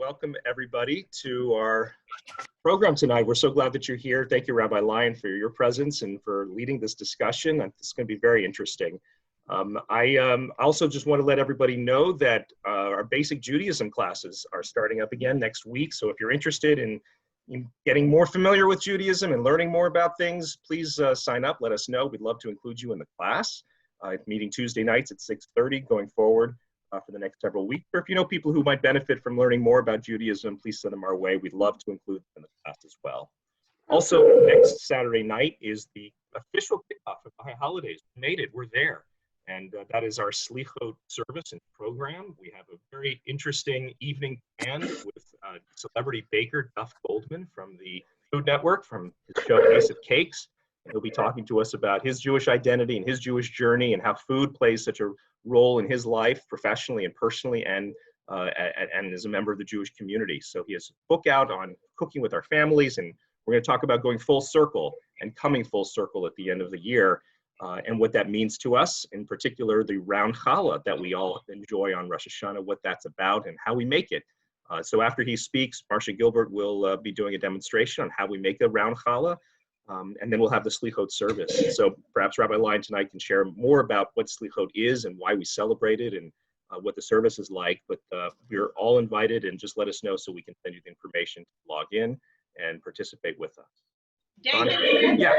welcome everybody to our program tonight. We're so glad that you're here. Thank you, Rabbi Lyon, for your presence and for leading this discussion. It's going to be very interesting. I also just want to let everybody know that our basic Judaism classes are starting up again next week. So if you're interested in getting more familiar with Judaism and learning more about things, please sign up. Let us know. We'd love to include you in the class. Meeting Tuesday nights at 6:30 going forward for the next several weeks. Or if you know people who might benefit from learning more about Judaism, please send them our way. We'd love to include them in the class as well. Also, next Saturday night is the official kickoff of the high holidays. We made it. We're there. And that is our Slichot service and program. We have a very interesting evening planned with celebrity baker Duff Goldman from the Food Network, from his show Ace of Cakes. And he'll be talking to us about his Jewish identity and his Jewish journey and how food plays such a role in his life professionally and personally and as a member of the Jewish community. So he has a book out on cooking with our families, and we're going to talk about going full circle and coming full circle at the end of the year and what that means to us, in particular the round challah that we all enjoy on Rosh Hashanah, what that's about and how we make it. So after he speaks, Marcia Gilbert will be doing a demonstration on how we make a round challah. And then we'll have the Slichot service. So perhaps Rabbi Lyon tonight can share more about what Slichot is and why we celebrate it and what the service is like. But we're all invited, and just let us know so we can send you the information to log in and participate with us. David, yeah.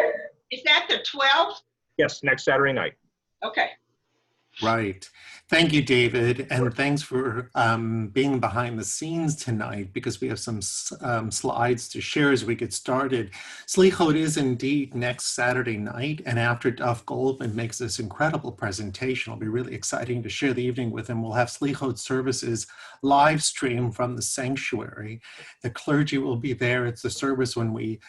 Is that the 12th? Yes, next Saturday night. Okay. Right. Thank you, David. And thanks for being behind the scenes tonight, because we have some slides to share as we get started. Slichot is indeed next Saturday night. And after Duff Goldman makes this incredible presentation, it'll be really exciting to share the evening with him. We'll have Slichot services live stream from the sanctuary. The clergy will be there. It's the service when we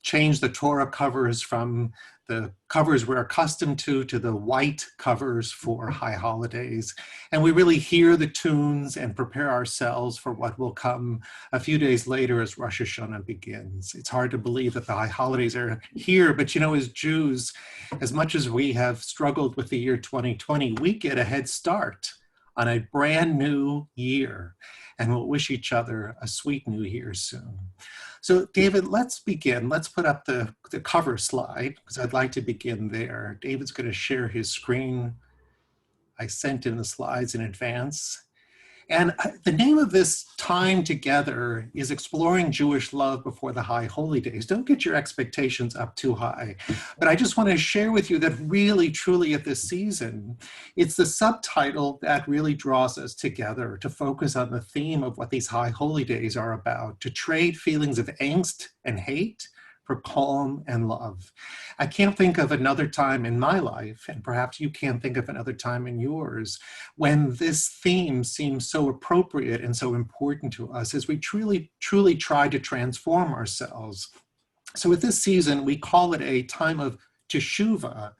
change the Torah covers from the covers we're accustomed to the white covers for high holidays. And we really hear the tunes and prepare ourselves for what will come a few days later as Rosh Hashanah begins. It's hard to believe that the high holidays are here, but you know, as Jews, as much as we have struggled with the year 2020, we get a head start on a brand new year, and we'll wish each other a sweet new year soon. So David, let's begin. Let's put up the cover slide, because I'd like to begin there. David's going to share his screen. I sent in the slides in advance. And the name of this time together is Exploring Jewish Love Before the High Holy Days. Don't get your expectations up too high. But I just want to share with you that really, truly at this season, it's the subtitle that really draws us together to focus on the theme of what these high holy days are about, to trade feelings of angst and hate for calm and love. I can't think of another time in my life, and perhaps you can't think of another time in yours, when this theme seems so appropriate and so important to us as we truly try to transform ourselves. So with this season, we call it a time of teshuvah.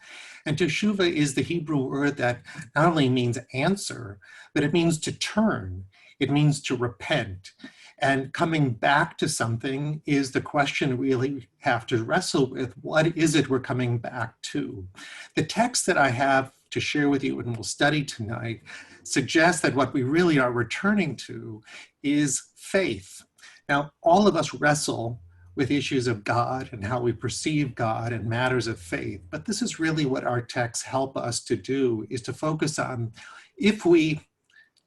And teshuvah is the Hebrew word that not only means answer, but it means to turn. It means to repent. And coming back to something is the question we really have to wrestle with. What is it we're coming back to? The text that I have to share with you and we'll study tonight suggests that what we really are returning to is faith. Now, all of us wrestle with issues of God and how we perceive God and matters of faith. But this is really what our texts help us to do, is to focus on, if we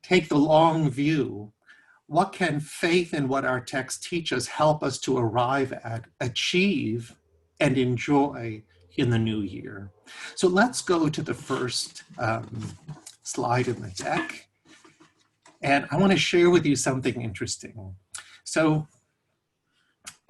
take the long view, what can faith and what our texts teach us help us to arrive at, achieve, and enjoy in the new year? So let's go to the first slide in the deck. And I want to share with you something interesting. So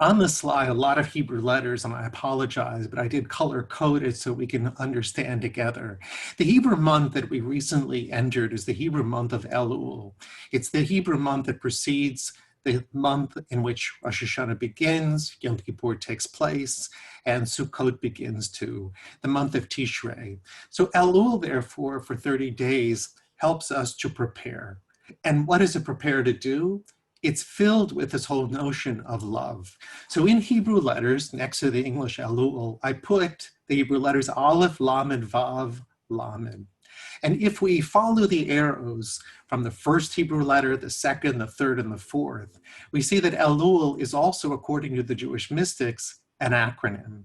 on the slide, a lot of Hebrew letters, and I apologize, but I did color code it so we can understand together. The Hebrew month that we recently entered is the Hebrew month of Elul. It's the Hebrew month that precedes the month in which Rosh Hashanah begins, Yom Kippur takes place, and Sukkot begins too, the month of Tishrei. So Elul, therefore, for 30 days, helps us to prepare. And what does it prepare to do? It's filled with this whole notion of love. So in Hebrew letters, next to the English Elul, I put the Hebrew letters Aleph, Lamed, Vav, Lamed. And if we follow the arrows from the first Hebrew letter, the second, the third, and the fourth, we see that Elul is also, according to the Jewish mystics, an acronym.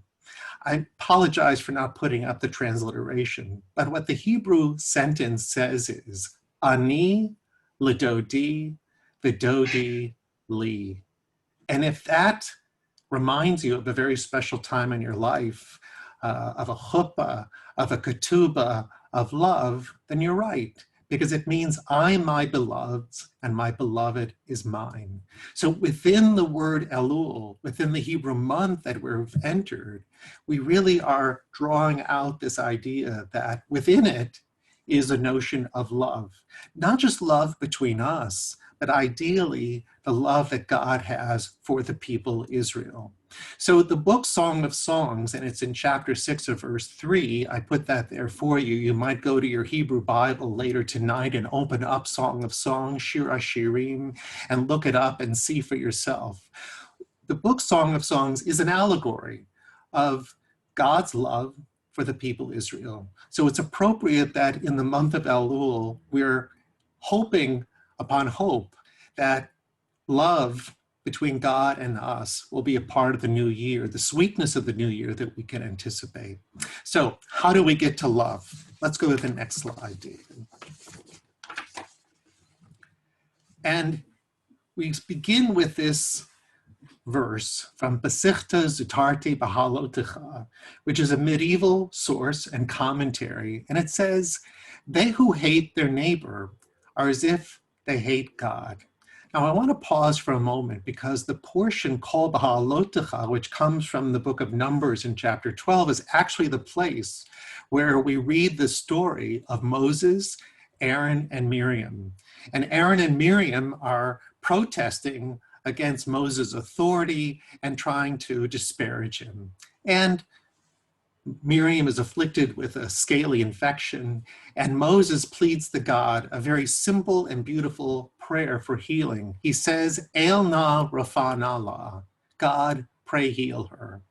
I apologize for not putting up the transliteration, but what the Hebrew sentence says is, Ani Lidodi Vidodi Li. And if that reminds you of a very special time in your life, of a chuppah, of a ketubah, of love, then you're right, because it means I'm my beloved's and my beloved is mine. So within the word Elul, within the Hebrew month that we've entered, we really are drawing out this idea that within it is a notion of love, not just love between us, but ideally the love that God has for the people Israel. So the book Song of Songs, and it's in chapter 6 of verse 3, I put that there for you. You might go to your Hebrew Bible later tonight and open up Song of Songs, Shir Hashirim, and look it up and see for yourself. The book Song of Songs is an allegory of God's love for the people Israel. So it's appropriate that in the month of Elul, we're hoping upon hope that love between God and us will be a part of the new year, the sweetness of the new year that we can anticipate. So how do we get to love? Let's go to the next slide, David. And we begin with this verse from Besichta Zutarti Bahalotecha, which is a medieval source and commentary. And it says, they who hate their neighbor are as if they hate God. Now, I want to pause for a moment because the portion called Bahalotecha, which comes from the book of Numbers in chapter 12, is actually the place where we read the story of Moses, Aaron, and Miriam. And Aaron and Miriam are protesting against Moses' authority and trying to disparage him. And Miriam is afflicted with a scaly infection, and Moses pleads to God a very simple and beautiful prayer for healing. He says, El na rafana la, God, pray heal her.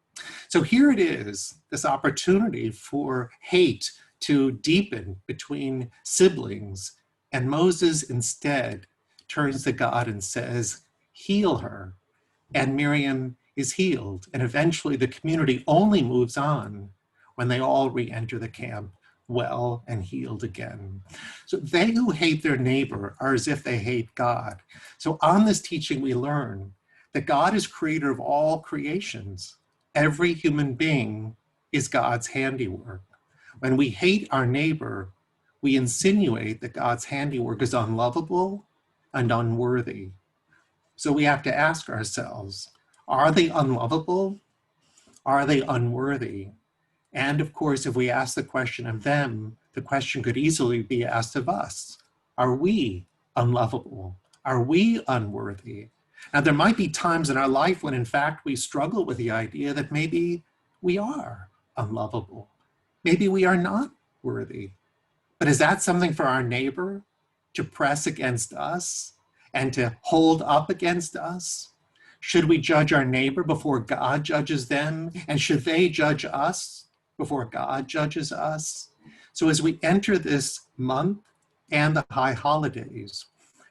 So here it is, this opportunity for hate to deepen between siblings, and Moses instead turns to God and says, heal her, and Miriam is healed, and eventually the community only moves on when they all re-enter the camp well and healed again. So they who hate their neighbor are as if they hate God. So on this teaching, we learn that God is creator of all creations. Every human being is God's handiwork. When we hate our neighbor, we insinuate that God's handiwork is unlovable and unworthy. So we have to ask ourselves, are they unlovable? Are they unworthy? And of course, if we ask the question of them, the question could easily be asked of us. Are we unlovable? Are we unworthy? Now, there might be times in our life when, in fact, we struggle with the idea that maybe we are unlovable. Maybe we are not worthy. But is that something for our neighbor to press against us and to hold up against us? Should we judge our neighbor before God judges them? And should they judge us before God judges us? So as we enter this month and the high holidays,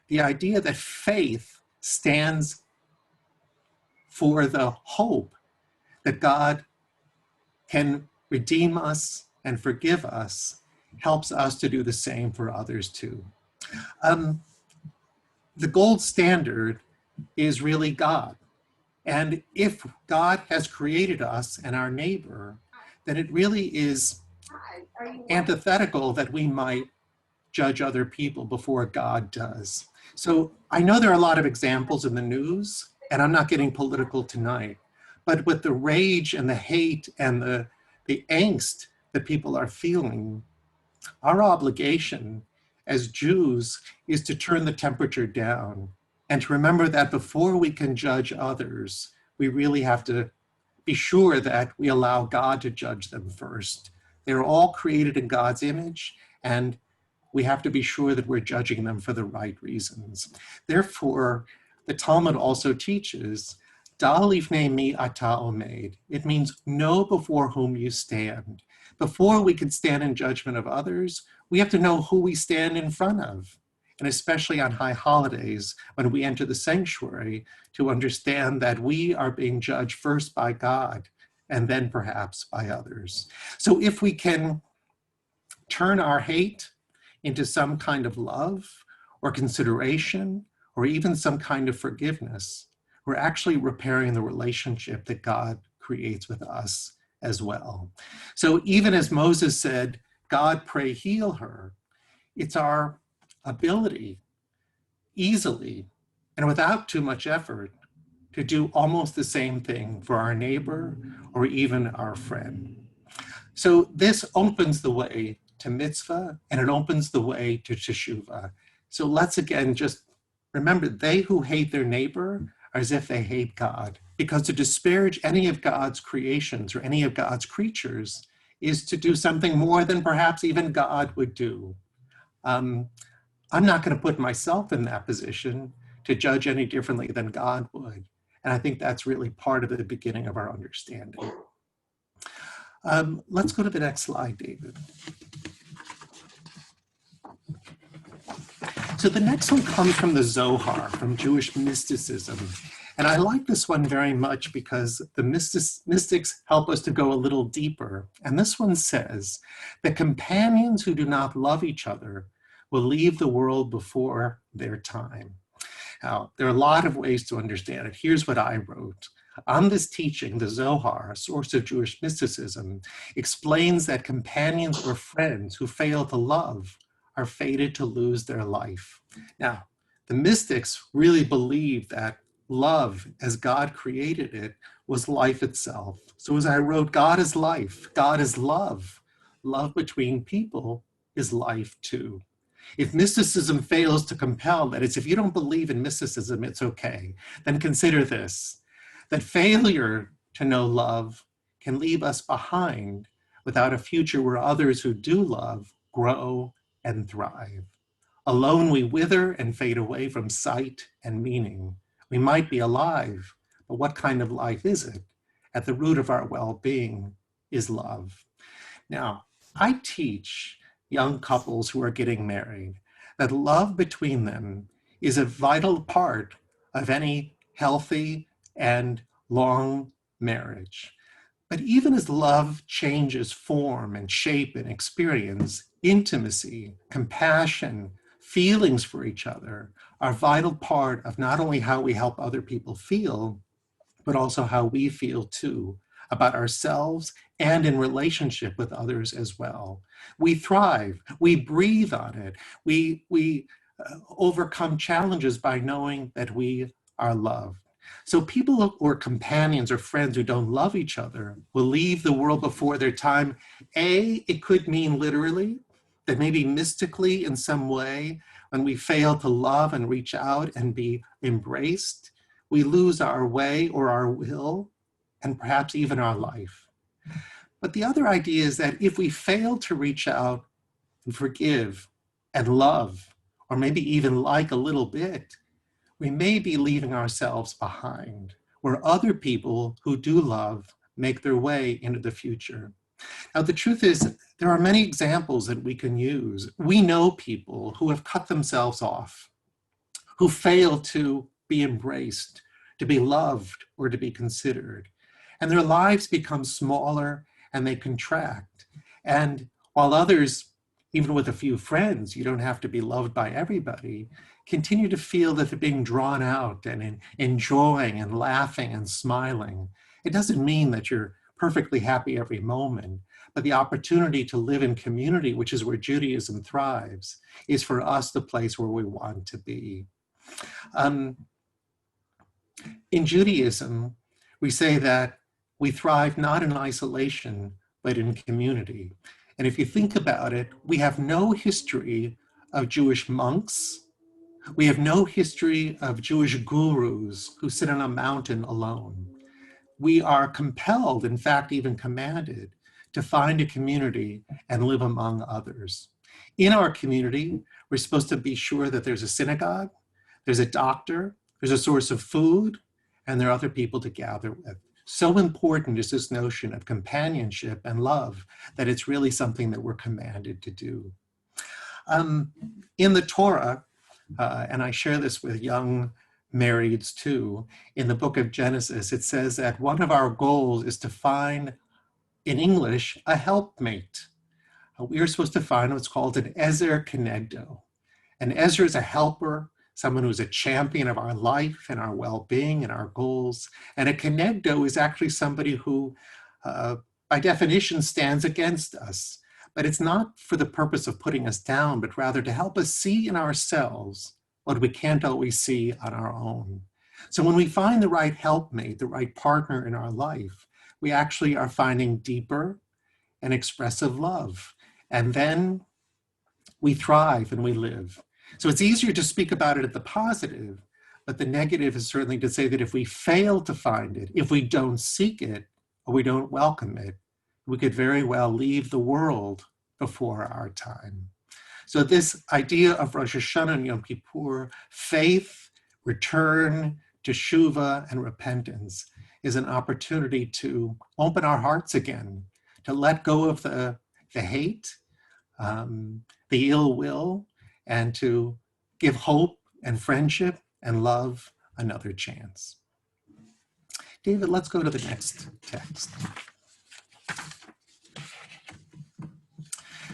the idea that faith stands for the hope that God can redeem us and forgive us helps us to do the same for others too. The gold standard is really God. And if God has created us and our neighbor, then it really is antithetical that we might judge other people before God does. So I know there are a lot of examples in the news, and I'm not getting political tonight, but with the rage and the hate and the angst that people are feeling, our obligation as Jews is to turn the temperature down and to remember that before we can judge others, we really have to be sure that we allow God to judge them first. They're all created in God's image, and we have to be sure that we're judging them for the right reasons. Therefore, the Talmud also teaches, Da lifnei mi ata omed. It means know before whom you stand. Before we can stand in judgment of others, we have to know who we stand in front of. And especially on high holidays, when we enter the sanctuary, to understand that we are being judged first by God and then perhaps by others. So if we can turn our hate into some kind of love or consideration or even some kind of forgiveness, we're actually repairing the relationship that God creates with us as well. So even as Moses said, God, pray heal her, it's our ability easily and without too much effort to do almost the same thing for our neighbor or even our friend. So this opens the way to mitzvah, and it opens the way to teshuvah. So let's again just remember, they who hate their neighbor are as if they hate God, because to disparage any of God's creations or any of God's creatures is to do something more than perhaps even God would do. I'm not going to put myself in that position to judge any differently than God would. And I think that's really part of the beginning of our understanding. Let's go to the next slide, David. So the next one comes from the Zohar, from Jewish mysticism. And I like this one very much because the mystics help us to go a little deeper. And this one says that companions who do not love each other will leave the world before their time. Now, there are a lot of ways to understand it. Here's what I wrote. On this teaching, the Zohar, a source of Jewish mysticism, explains that companions or friends who fail to love are fated to lose their life. Now, the mystics really believed that love, as God created it, was life itself. So as I wrote, God is life, God is love. Love between people is life too. If mysticism fails to compel, that is, if you don't believe in mysticism, it's okay, then consider this, that failure to know love can leave us behind without a future where others who do love grow and thrive. Alone we wither and fade away from sight and meaning. We might be alive, but what kind of life is it? At the root of our well-being is love. Now, I teach young couples who are getting married that love between them is a vital part of any healthy and long marriage. But even as love changes form and shape and experience, intimacy, compassion, feelings for each other are a vital part of not only how we help other people feel, but also how we feel too about ourselves and in relationship with others as well. We thrive, we breathe on it, we overcome challenges by knowing that we are loved. So people or companions or friends who don't love each other will leave the world before their time. It could mean literally, that maybe mystically in some way, when we fail to love and reach out and be embraced, we lose our way or our will, and perhaps even our life. But the other idea is that if we fail to reach out and forgive and love, or maybe even like a little bit, we may be leaving ourselves behind, where other people who do love make their way into the future. Now, the truth is, there are many examples that we can use. We know people who have cut themselves off, who fail to be embraced, to be loved, or to be considered. And their lives become smaller and they contract. And while others, even with a few friends, you don't have to be loved by everybody, continue to feel that they're being drawn out and enjoying and laughing and smiling. It doesn't mean that you're perfectly happy every moment, but the opportunity to live in community, which is where Judaism thrives, is for us the place where we want to be. In Judaism, we say that we thrive not in isolation, but in community. And if you think about it, we have no history of Jewish monks. We have no history of Jewish gurus who sit on a mountain alone. We are compelled, in fact, even commanded, to find a community and live among others. In our community, we're supposed to be sure that there's a synagogue, there's a doctor, there's a source of food, and there are other people to gather with. So important is this notion of companionship and love that it's really something that we're commanded to do. In the Torah, and I share this with young marrieds too, in the book of Genesis, it says that one of our goals is to find, in English, a helpmate. We are supposed to find what's called an Ezer Kenegdo. An Ezer is a helper, someone who's a champion of our life and our well-being and our goals. And a Kenegdo is actually somebody who, by definition, stands against us. But it's not for the purpose of putting us down, but rather to help us see in ourselves what we can't always see on our own. So when we find the right helpmate, the right partner in our life, we actually are finding deeper and expressive love. And then we thrive and we live. So it's easier to speak about it at the positive, but the negative is certainly to say that if we fail to find it, if we don't seek it, or we don't welcome it, we could very well leave the world before our time. So this idea of Rosh Hashanah and Yom Kippur, faith, return, teshuvah, and repentance is an opportunity to open our hearts again, to let go of the hate, the ill will, and to give hope and friendship and love another chance. David, let's go to the next text.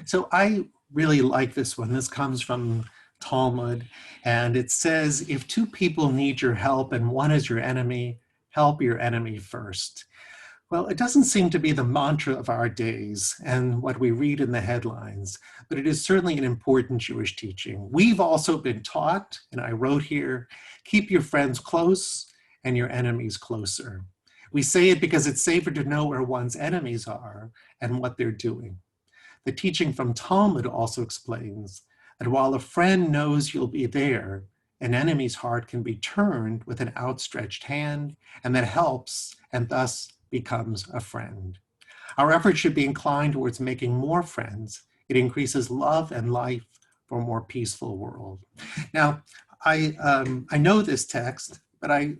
So I really like this one. This comes from Talmud, and it says, if two people need your help and one is your enemy, help your enemy first. Well, it doesn't seem to be the mantra of our days and what we read in the headlines, but it is certainly an important Jewish teaching. We've also been taught, and I wrote here, keep your friends close and your enemies closer. We say it because it's safer to know where one's enemies are and what they're doing. The teaching from Talmud also explains that while a friend knows you'll be there, an enemy's heart can be turned with an outstretched hand, and that helps and thus becomes a friend. Our efforts should be inclined towards making more friends. It increases love and life for a more peaceful world. Now, I know this text, but I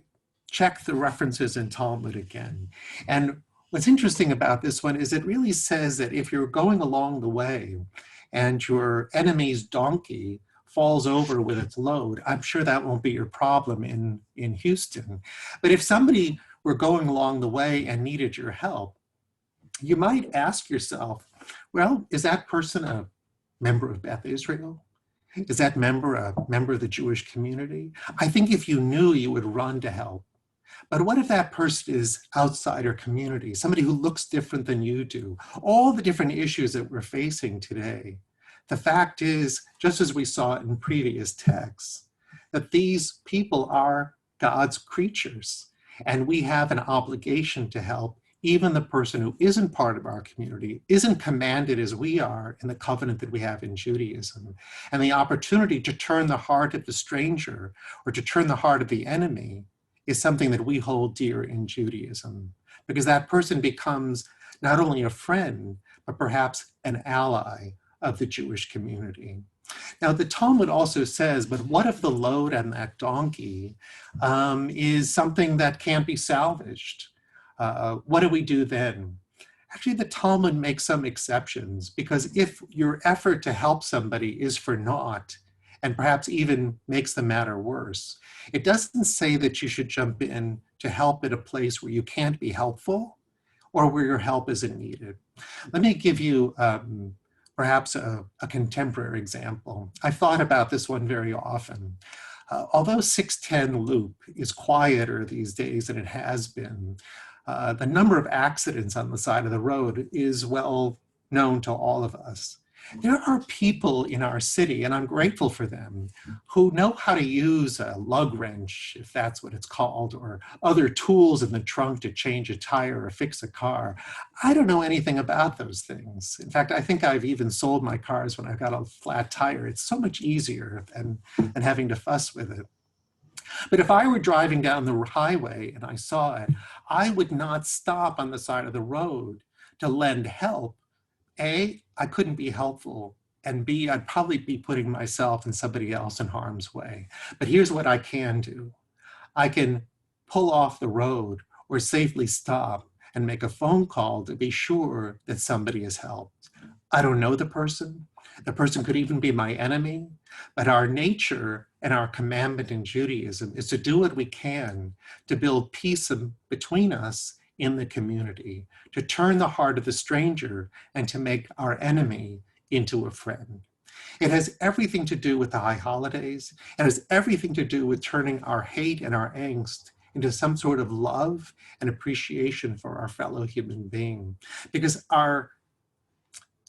checked the references in Talmud again. And what's interesting about this one is it really says that if you're going along the way and your enemy's donkey falls over with its load, I'm sure that won't be your problem in Houston. But if somebody were going along the way and needed your help, you might ask yourself, well, is that person a member of Beth Israel? Is that member a member of the Jewish community? I think if you knew, you would run to help. But what if that person is outside our community, somebody who looks different than you do? All the different issues that we're facing today. The fact is, just as we saw in previous texts, that these people are God's creatures, and we have an obligation to help even the person who isn't part of our community, isn't commanded as we are in the covenant that we have in Judaism. And the opportunity to turn the heart of the stranger or to turn the heart of the enemy is something that we hold dear in Judaism, because that person becomes not only a friend, but perhaps an ally of the Jewish community. Now, the Talmud also says, but what if the load on that donkey is something that can't be salvaged? What do we do then? Actually, the Talmud makes some exceptions, because if your effort to help somebody is for naught, and perhaps even makes the matter worse, it doesn't say that you should jump in to help at a place where you can't be helpful or where your help isn't needed. Let me give you perhaps a contemporary example. I've thought about this one very often. Although 610 Loop is quieter these days than it has been, the number of accidents on the side of the road is well known to all of us. There are people in our city, and I'm grateful for them, who know how to use a lug wrench, if that's what it's called, or other tools in the trunk to change a tire or fix a car. I don't know anything about those things. In fact, I think I've even sold my cars when I've got a flat tire. It's so much easier than having to fuss with it. But if I were driving down the highway and I saw it, I would not stop on the side of the road to lend help. A, I couldn't be helpful, and B, I'd probably be putting myself and somebody else in harm's way. But here's what I can do. I can pull off the road or safely stop and make a phone call to be sure that somebody is helped. I don't know the person. The person could even be my enemy, but our nature and our commandment in Judaism is to do what we can to build peace between us in the community, to turn the heart of the stranger and to make our enemy into a friend. It has everything to do with the high holidays. It has everything to do with turning our hate and our angst into some sort of love and appreciation for our fellow human being. Because our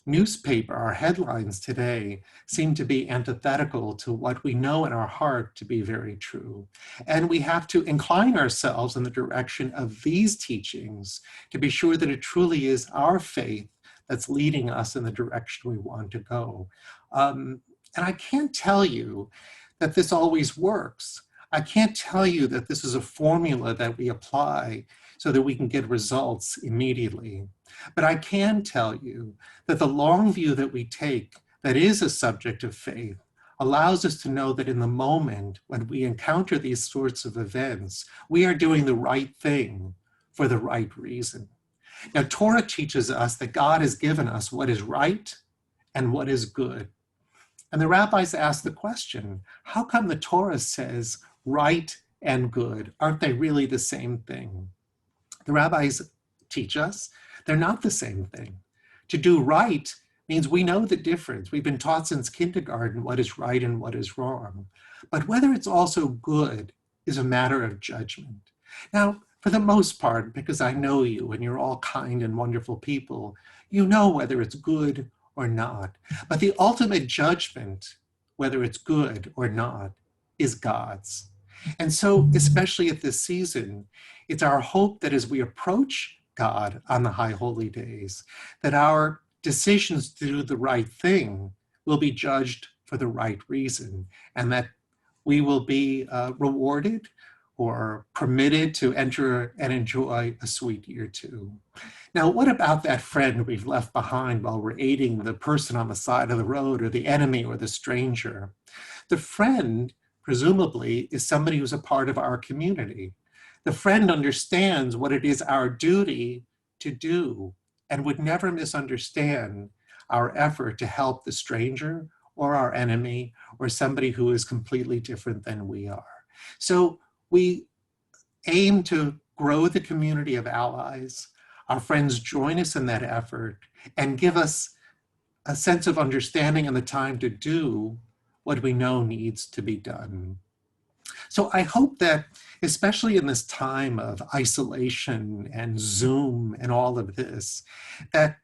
newspaper, our headlines today seem to be antithetical to what we know in our heart to be very true. And we have to incline ourselves in the direction of these teachings to be sure that it truly is our faith that's leading us in the direction we want to go. And I can't tell you that this always works. I can't tell you that this is a formula that we apply so that we can get results immediately. But I can tell you that the long view that we take that is a subject of faith allows us to know that in the moment when we encounter these sorts of events, we are doing the right thing for the right reason. Now, Torah teaches us that God has given us what is right and what is good. And the rabbis ask the question, how come the Torah says right and good? Aren't they really the same thing? The rabbis teach us they're not the same thing. To do right means we know the difference. We've been taught since kindergarten what is right and what is wrong. But whether it's also good is a matter of judgment. Now, for the most part, because I know you and you're all kind and wonderful people, you know whether it's good or not. But the ultimate judgment, whether it's good or not, is God's. And so, especially at this season, it's our hope that as we approach God on the high holy days, that our decisions to do the right thing will be judged for the right reason, and that we will be rewarded or permitted to enter and enjoy a sweet year too. Now, what about that friend we've left behind while we're aiding the person on the side of the road or the enemy or the stranger? The friend, presumably, is somebody who's a part of our community. The friend understands what it is our duty to do and would never misunderstand our effort to help the stranger or our enemy or somebody who is completely different than we are. So we aim to grow the community of allies. Our friends join us in that effort and give us a sense of understanding and the time to do what we know needs to be done. So I hope that, especially in this time of isolation and Zoom and all of this, that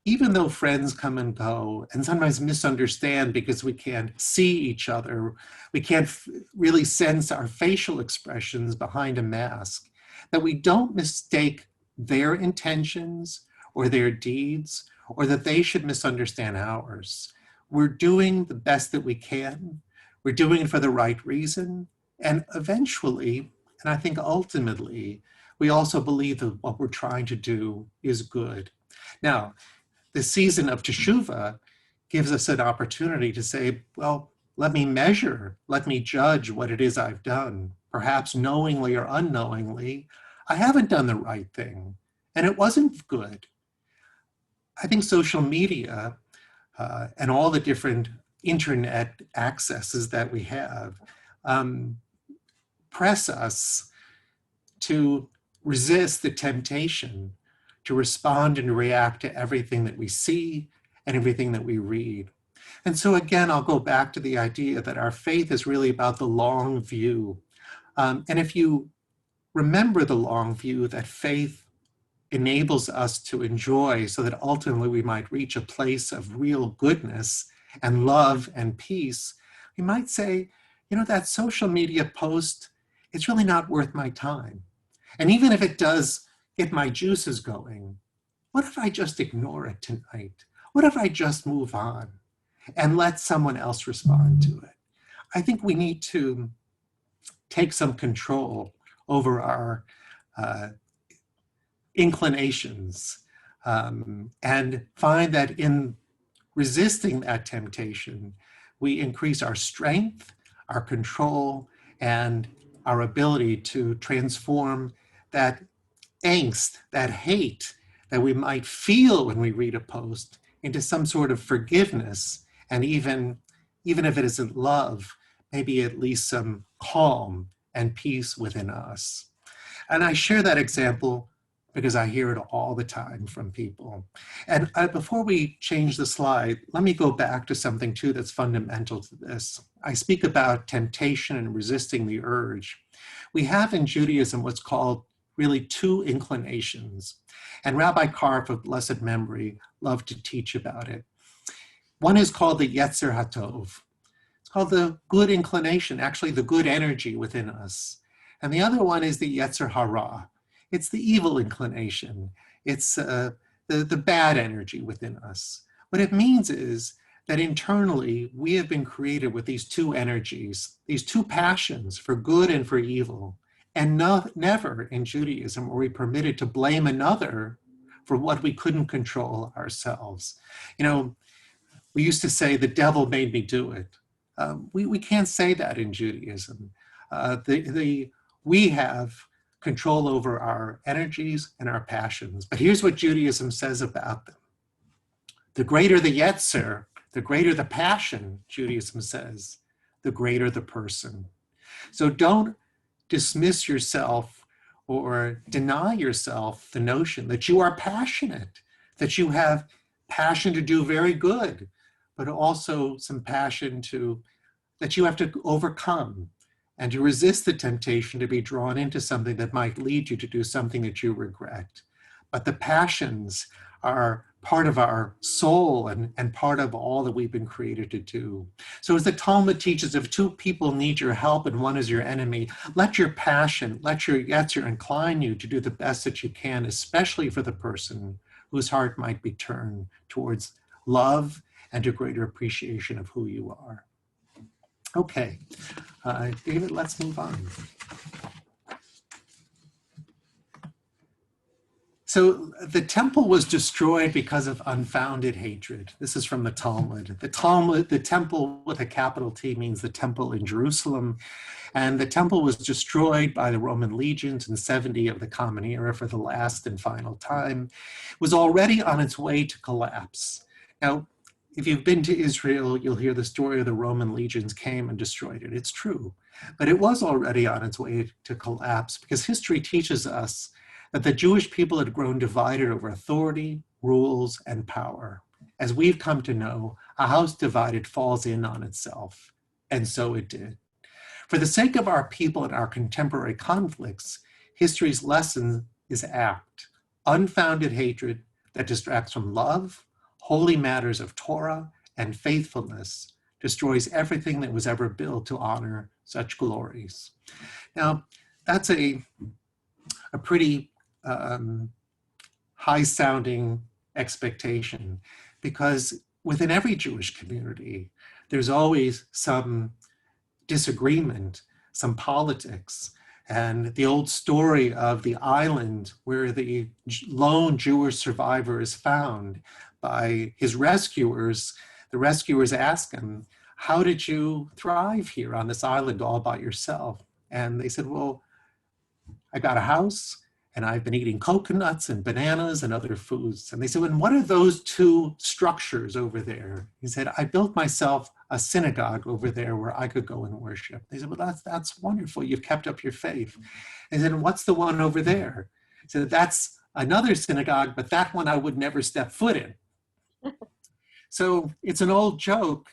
even though friends come and go and sometimes misunderstand because we can't see each other, we can't really sense our facial expressions behind a mask, that we don't mistake their intentions or their deeds, or that they should misunderstand ours. We're doing the best that we can. We're doing it for the right reason. And eventually, and I think ultimately, we also believe that what we're trying to do is good. Now, the season of Teshuvah gives us an opportunity to say, well, let me measure, let me judge what it is I've done. Perhaps knowingly or unknowingly, I haven't done the right thing, and it wasn't good. I think social media and all the different internet accesses that we have press us to resist the temptation to respond and react to everything that we see and everything that we read. And so again, I'll go back to the idea that our faith is really about the long view. And if you remember the long view that faith enables us to enjoy so that ultimately we might reach a place of real goodness and love and peace, we might say, you know, that social media post, it's really not worth my time. And even if it does get my juices going, what if I just ignore it tonight? What if I just move on and let someone else respond to it? I think we need to take some control over our inclinations and find that in resisting that temptation, we increase our strength, our control, and our ability to transform that angst, that hate that we might feel when we read a post into some sort of forgiveness, and even if it isn't love, maybe at least some calm and peace within us. And I share that example because I hear it all the time from people. And before we change the slide, let me go back to something too that's fundamental to this. I speak about temptation and resisting the urge. We have in Judaism what's called really two inclinations. And Rabbi Karp of blessed memory loved to teach about it. One is called the Yetzer HaTov. It's called the good inclination, actually the good energy within us. And the other one is the Yetzer Hara. It's the evil inclination. It's the bad energy within us. What it means is that internally we have been created with these two energies, these two passions for good and for evil. And never in Judaism were we permitted to blame another for what we couldn't control ourselves. You know, we used to say the devil made me do it. We can't say that in Judaism. We have control over our energies and our passions. But here's what Judaism says about them. The greater the Yetzer, the greater the passion, Judaism says, the greater the person. So don't dismiss yourself or deny yourself the notion that you are passionate, that you have passion to do very good, but also some passion that you have to overcome and to resist the temptation to be drawn into something that might lead you to do something that you regret. But the passions are part of our soul and part of all that we've been created to do. So as the Talmud teaches, if two people need your help and one is your enemy, let your passion, let your Yetzer incline you to do the best that you can, especially for the person whose heart might be turned towards love and a greater appreciation of who you are. Okay, David, let's move on. So the temple was destroyed because of unfounded hatred. This is from the Talmud. The temple with a capital T means the temple in Jerusalem. And the temple was destroyed by the Roman legions in 70 of the Common Era for the last and final time. It was already on its way to collapse. Now, if you've been to Israel, you'll hear the story of the Roman legions came and destroyed it. It's true, but it was already on its way to collapse because history teaches us that the Jewish people had grown divided over authority, rules, and power. As we've come to know, a house divided falls in on itself, and so it did. For the sake of our people and our contemporary conflicts, history's lesson is act, unfounded hatred that distracts from love, holy matters of Torah, and faithfulness, destroys everything that was ever built to honor such glories. Now, that's a pretty high-sounding expectation, because within every Jewish community, there's always some disagreement, some politics. And the old story of the island where the lone Jewish survivor is found by his rescuers, the rescuers ask him, how did you thrive here on this island all by yourself? And they said, well, I got a house, and I've been eating coconuts and bananas and other foods. And they said, and what are those two structures over there? He said, I built myself a synagogue over there where I could go and worship. They said, well, that's wonderful. You've kept up your faith. And then what's the one over there? He said, that's another synagogue, but that one I would never step foot in. So it's an old joke,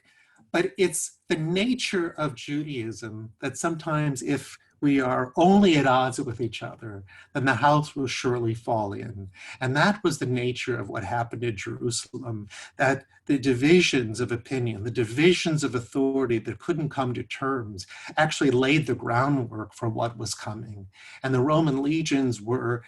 but it's the nature of Judaism that sometimes if we are only at odds with each other, then the house will surely fall in. And that was the nature of what happened in Jerusalem, that the divisions of opinion, the divisions of authority that couldn't come to terms actually laid the groundwork for what was coming. And the Roman legions were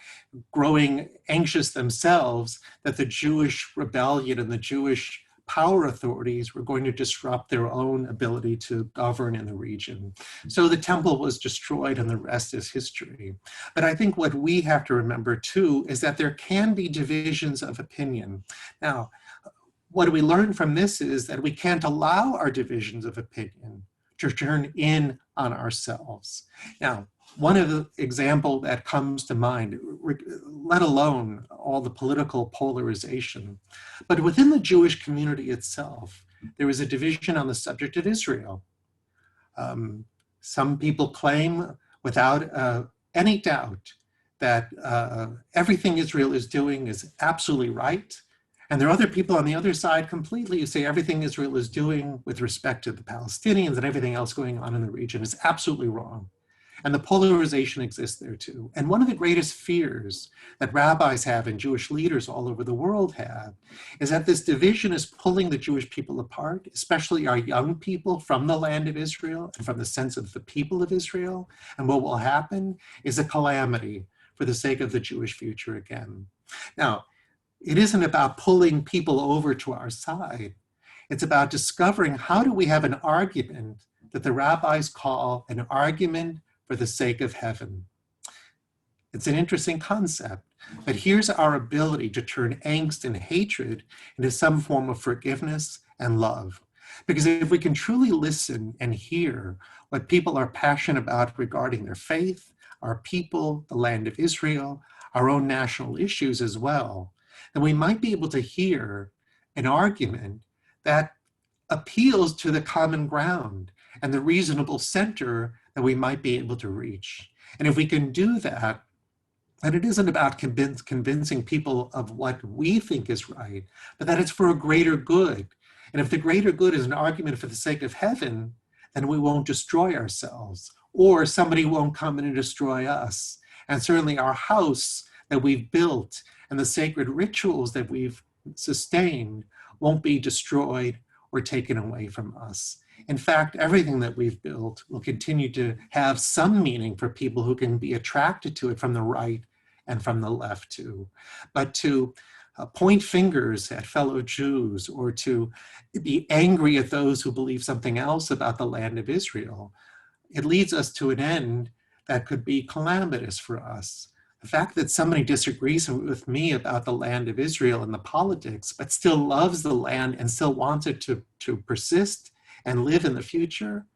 growing anxious themselves that the Jewish rebellion and the Jewish power authorities were going to disrupt their own ability to govern in the region. So the temple was destroyed and the rest is history. But I think what we have to remember too is that there can be divisions of opinion. Now, what we learn from this is that we can't allow our divisions of opinion to turn in on ourselves. Now, one of the example that comes to mind, let alone all the political polarization. But within the Jewish community itself, there is a division on the subject of Israel. Some people claim without any doubt that everything Israel is doing is absolutely right. And there are other people on the other side completely who say everything Israel is doing with respect to the Palestinians and everything else going on in the region is absolutely wrong. And the polarization exists there too. And one of the greatest fears that rabbis have and Jewish leaders all over the world have is that this division is pulling the Jewish people apart, especially our young people from the land of Israel and from the sense of the people of Israel. And what will happen is a calamity for the sake of the Jewish future again. Now, it isn't about pulling people over to our side. It's about discovering how do we have an argument that the rabbis call an argument for the sake of heaven. It's an interesting concept, but here's our ability to turn angst and hatred into some form of forgiveness and love. Because if we can truly listen and hear what people are passionate about regarding their faith, our people, the land of Israel, our own national issues as well, then we might be able to hear an argument that appeals to the common ground and the reasonable center that we might be able to reach. And if we can do that, then it isn't about convincing people of what we think is right, but that it's for a greater good. And if the greater good is an argument for the sake of heaven, then we won't destroy ourselves, or somebody won't come in and destroy us. And certainly our house that we've built and the sacred rituals that we've sustained won't be destroyed or taken away from us. In fact, everything that we've built will continue to have some meaning for people who can be attracted to it from the right and from the left too. But to point fingers at fellow Jews or to be angry at those who believe something else about the land of Israel, it leads us to an end that could be calamitous for us. The fact that somebody disagrees with me about the land of Israel and the politics, but still loves the land and still wants it to persist and live in the future,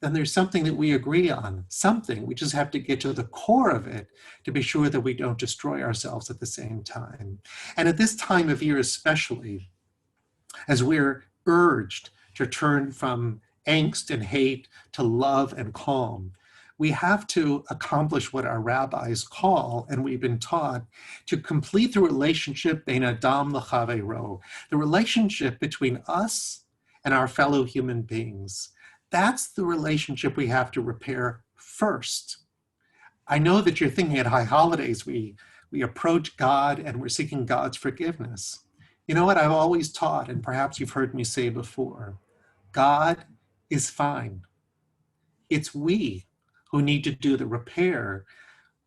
then there's something that we agree on, something. We just have to get to the core of it to be sure that we don't destroy ourselves at the same time. And at this time of year especially, as we're urged to turn from angst and hate to love and calm, we have to accomplish what our rabbis call, and we've been taught, to complete the relationship bein adam l'chavero, the relationship between us and our fellow human beings. That's the relationship we have to repair first. I know that you're thinking at high holidays, we approach God and we're seeking God's forgiveness. You know what I've always taught, and perhaps you've heard me say before, God is fine. It's we who need to do the repair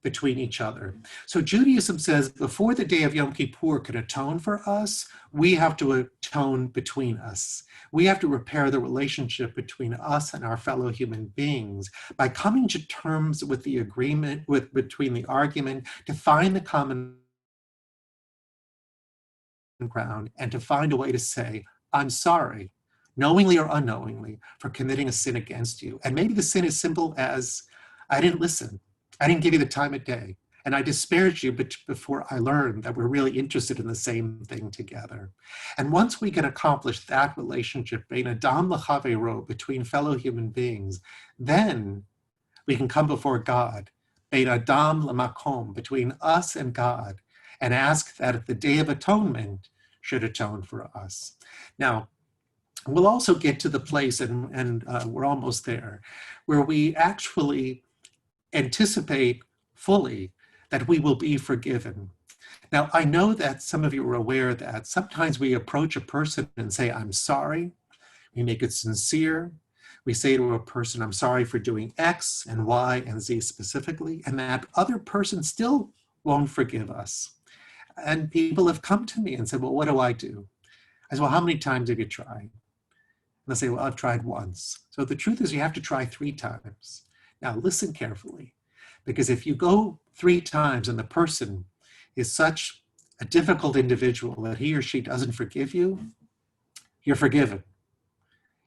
between each other. So Judaism says before the day of Yom Kippur can atone for us, we have to atone between us. We have to repair the relationship between us and our fellow human beings by coming to terms with the agreement, between the argument, to find the common ground and to find a way to say, I'm sorry, knowingly or unknowingly, for committing a sin against you. And maybe the sin is simple as, I didn't listen. I didn't give you the time of day. And I disparaged you before I learned that we're really interested in the same thing together. And once we can accomplish that relationship, bein adam l'chavero, between fellow human beings, then we can come before God, bein adam l'makom, between us and God, and ask that the Day of Atonement should atone for us. Now, we'll also get to the place, and we're almost there, where we actually anticipate fully that we will be forgiven. Now, I know that some of you are aware that sometimes we approach a person and say, I'm sorry. We make it sincere. We say to a person, I'm sorry for doing X and Y and Z specifically, and that other person still won't forgive us. And people have come to me and said, well, what do I do? I said, well, how many times have you tried? And they'll say, well, I've tried once. So the truth is you have to try 3 times. Now, listen carefully, because if you go 3 times and the person is such a difficult individual that he or she doesn't forgive you, you're forgiven.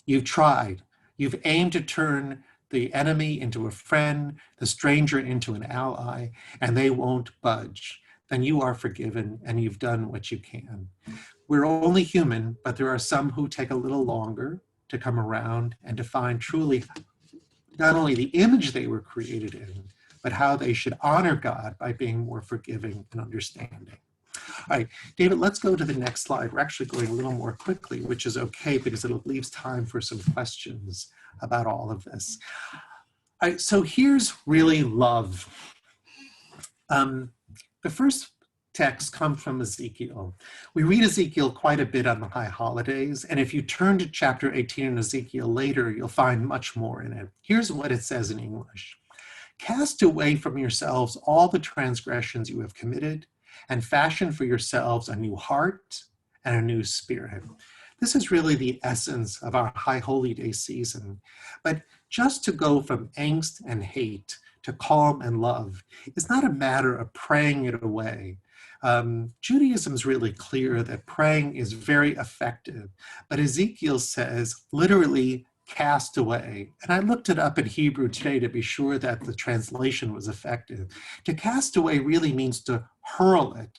You've tried. You've aimed to turn the enemy into a friend, the stranger into an ally, and they won't budge, then you are forgiven and you've done what you can. We're only human, but there are some who take a little longer to come around and to find truly not only the image they were created in, but how they should honor God by being more forgiving and understanding. All right, David, let's go to the next slide. We're actually going a little more quickly, which is okay because it leaves time for some questions about all of this. All right, so here's really love. The first text comes from Ezekiel. We read Ezekiel quite a bit on the high holidays, and if you turn to chapter 18 in Ezekiel later, you'll find much more in it. Here's what it says in English. Cast away from yourselves all the transgressions you have committed, and fashion for yourselves a new heart and a new spirit. This is really the essence of our High Holy Day season. But just to go from angst and hate to calm and love is not a matter of praying it away. Judaism is really clear that praying is very effective, but Ezekiel says literally cast away. And I looked it up in Hebrew today to be sure that the translation was effective. To cast away really means to hurl it,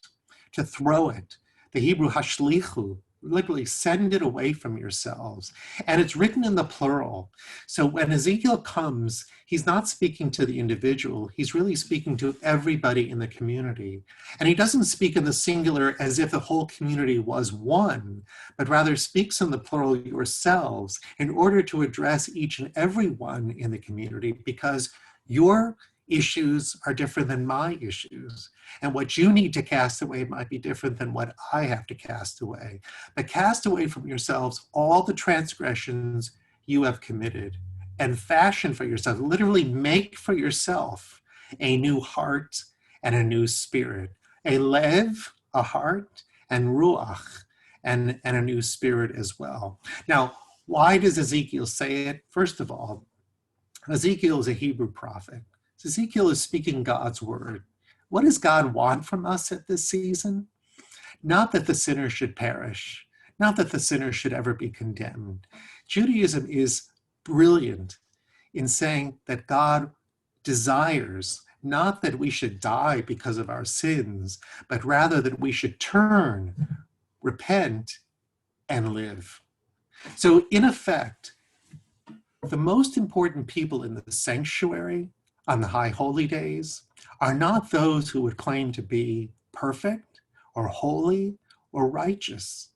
to throw it. The Hebrew hashlichu, literally send it away from yourselves. And it's written in the plural. So when Ezekiel comes, he's not speaking to the individual, he's really speaking to everybody in the community. And he doesn't speak in the singular as if the whole community was one, but rather speaks in the plural yourselves in order to address each and every one in the community, because your issues are different than my issues. And what you need to cast away might be different than what I have to cast away. But cast away from yourselves all the transgressions you have committed and fashion for yourself, literally make for yourself a new heart and a new spirit. A lev, a heart, and ruach, and a new spirit as well. Now, why does Ezekiel say it? First of all, Ezekiel is a Hebrew prophet. Ezekiel is speaking God's word. What does God want from us at this season? Not that the sinner should perish, not that the sinner should ever be condemned. Judaism is brilliant in saying that God desires not that we should die because of our sins, but rather that we should turn, repent, and live. So in effect, the most important people in the sanctuary on the high holy days are not those who would claim to be perfect or holy or righteous.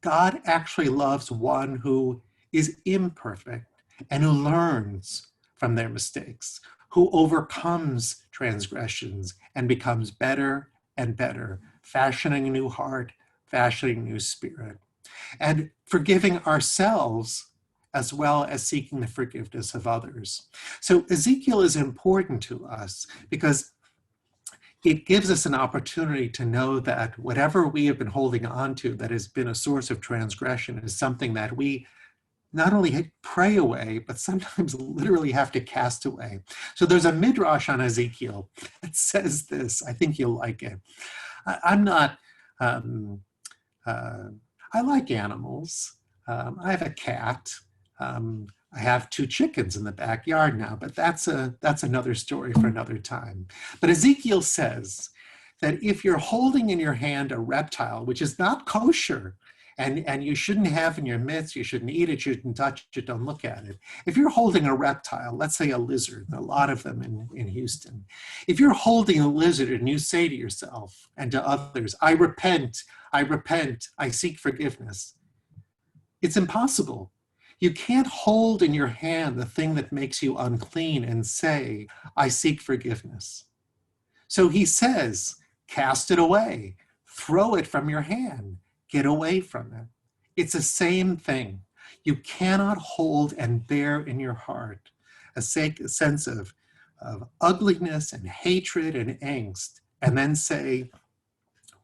God actually loves one who is imperfect and who learns from their mistakes, who overcomes transgressions and becomes better and better, fashioning a new heart, fashioning a new spirit, and forgiving ourselves as well as seeking the forgiveness of others. So Ezekiel is important to us because it gives us an opportunity to know that whatever we have been holding on to that has been a source of transgression is something that we not only pray away, but sometimes literally have to cast away. So there's a midrash on Ezekiel that says this. I think you'll like it. I like animals. I have a cat. I have 2 chickens in the backyard now, but that's another story for another time. But Ezekiel says that if you're holding in your hand a reptile, which is not kosher, and you shouldn't have in your midst, you shouldn't eat it, you shouldn't touch it, don't look at it. If you're holding a reptile, let's say a lizard, a lot of them in Houston, if you're holding a lizard and you say to yourself and to others, I repent, I seek forgiveness, it's impossible. You can't hold in your hand the thing that makes you unclean and say, I seek forgiveness. So he says, cast it away, throw it from your hand, get away from it. It's the same thing. You cannot hold and bear in your heart a sense of ugliness and hatred and angst, and then say,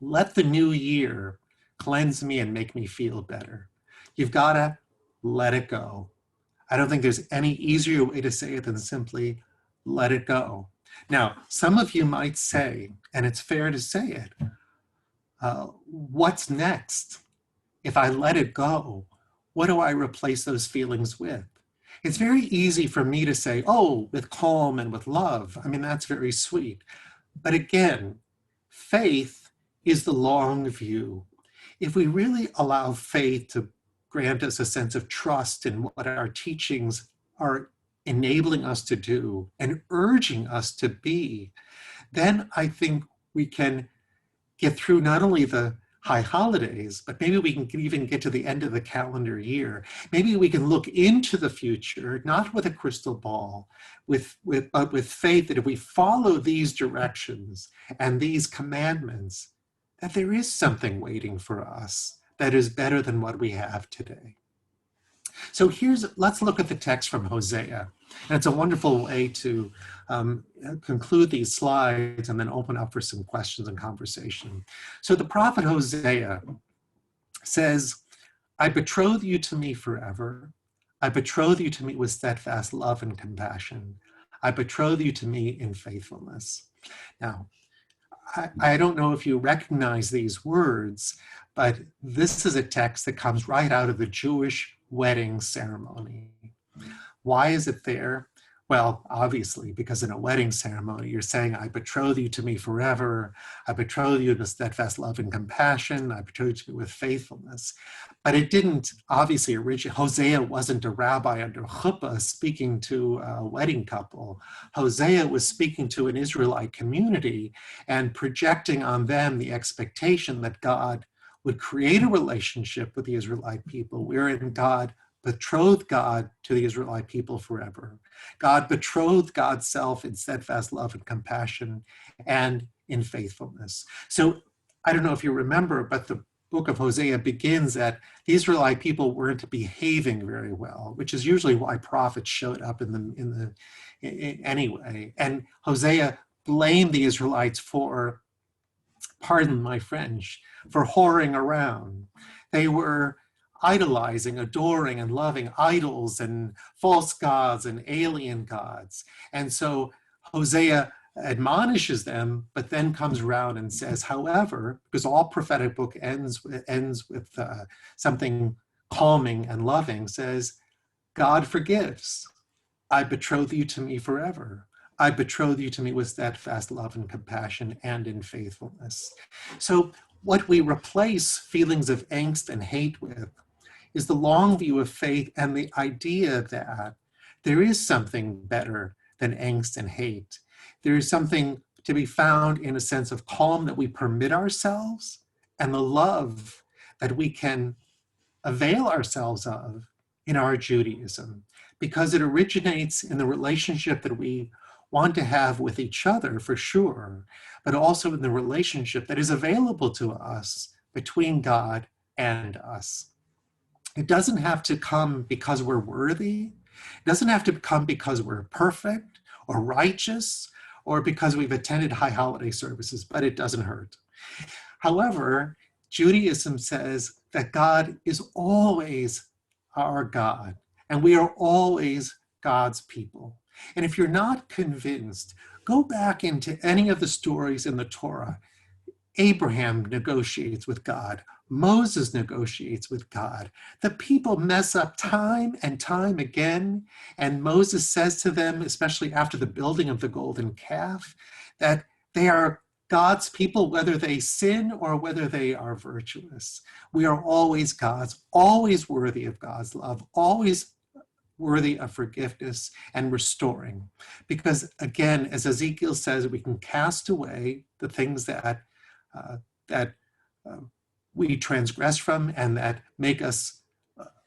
let the new year cleanse me and make me feel better. You've got to let it go. I don't think there's any easier way to say it than simply let it go. Now, some of you might say, and it's fair to say it, what's next? If I let it go, what do I replace those feelings with? It's very easy for me to say, oh, with calm and with love. I mean, that's very sweet. But again, faith is the long view. If we really allow faith to grant us a sense of trust in what our teachings are enabling us to do and urging us to be, then I think we can get through not only the high holidays, but maybe we can even get to the end of the calendar year. Maybe we can look into the future, not with a crystal ball, but with faith that if we follow these directions and these commandments, that there is something waiting for us that is better than what we have today. So let's look at the text from Hosea. And it's a wonderful way to conclude these slides and then open up for some questions and conversation. So the prophet Hosea says, I betroth you to me forever. I betroth you to me with steadfast love and compassion. I betroth you to me in faithfulness. Now, I don't know if you recognize these words, but this is a text that comes right out of the Jewish wedding ceremony. Why is it there? Well, obviously, because in a wedding ceremony, you're saying, I betroth you to me forever. I betroth you with steadfast love and compassion. I betroth you with faithfulness. But it didn't, obviously, originally, Hosea wasn't a rabbi under chuppah speaking to a wedding couple. Hosea was speaking to an Israelite community and projecting on them the expectation that God would create a relationship with the Israelite people wherein God betrothed God to the Israelite people forever. God betrothed God's self in steadfast love and compassion and in faithfulness. So I don't know if you remember, but the book of Hosea begins that the Israelite people weren't behaving very well, which is usually why prophets showed up anyway. And Hosea blamed the Israelites for, pardon my French, for whoring around. They were idolizing, adoring, and loving idols and false gods and alien gods. And so Hosea admonishes them, but then comes around and says, however, because all prophetic book ends with something calming and loving, says, God forgives. I betroth you to me forever. I betroth you to me with steadfast love and compassion and in faithfulness. So what we replace feelings of angst and hate with is the long view of faith and the idea that there is something better than angst and hate. There is something to be found in a sense of calm that we permit ourselves and the love that we can avail ourselves of in our Judaism, because it originates in the relationship that we want to have with each other for sure, but also in the relationship that is available to us between God and us. It doesn't have to come because we're worthy. It doesn't have to come because we're perfect or righteous or because we've attended high holiday services, but it doesn't hurt. However, Judaism says that God is always our God, and we are always God's people. And if you're not convinced, go back into any of the stories in the Torah. Abraham negotiates with God. Moses negotiates with God. The people mess up time and time again. And Moses says to them, especially after the building of the golden calf, that they are God's people, whether they sin or whether they are virtuous. We are always God's, always worthy of God's love, always worthy of forgiveness and restoring. Because again, as Ezekiel says, we can cast away the things that we transgress from and that make us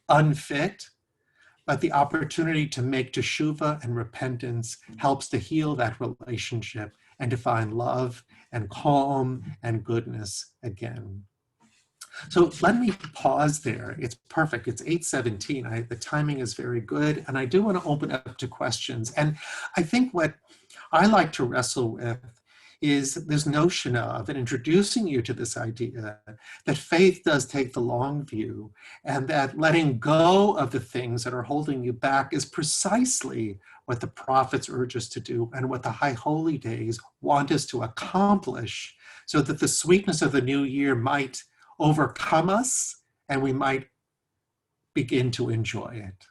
unfit, but the opportunity to make teshuvah and repentance helps to heal that relationship and to find love and calm and goodness again. So let me pause there. It's perfect. It's 8:17. The timing is very good. And I do want to open up to questions. And I think what I like to wrestle with is this notion of, and introducing you to this idea that faith does take the long view, and that letting go of the things that are holding you back is precisely what the prophets urge us to do and what the high holy days want us to accomplish, so that the sweetness of the new year might overcome us and we might begin to enjoy it.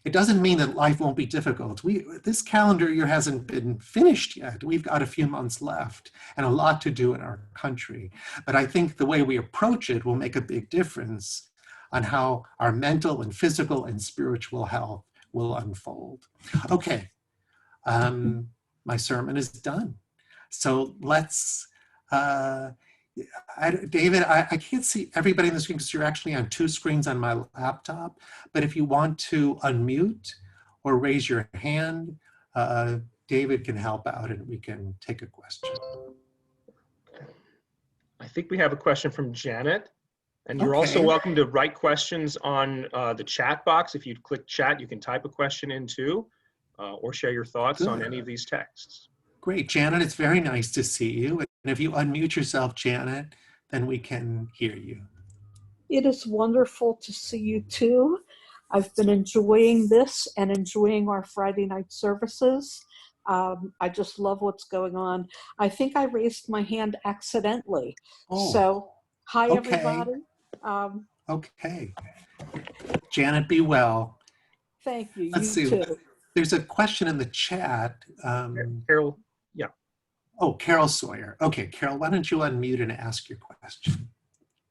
It doesn't mean that life won't be difficult. This calendar year hasn't been finished yet. We've got a few months left and a lot to do in our country. But I think the way we approach it will make a big difference on how our mental and physical and spiritual health will unfold. Okay, my sermon is done. So let's, David, I can't see everybody in the screen because you're actually on 2 screens on my laptop, but if you want to unmute or raise your hand, David can help out and we can take a question. I think we have a question from Janet, and you're also welcome to write questions on the chat box. If you click chat, you can type a question in too, or share your thoughts on any of these texts. Great, Janet, it's very nice to see you. And if you unmute yourself, Janet, then we can hear you. It is wonderful to see you too. I've been enjoying this and enjoying our Friday night services. I just love what's going on. I think I raised my hand accidentally. So, hi everybody. Okay. Janet, be well. Thank you. Let's see. Too. There's a question in the chat. Carol, yeah. Oh, Carol Sawyer. Okay, Carol, why don't you unmute and ask your question?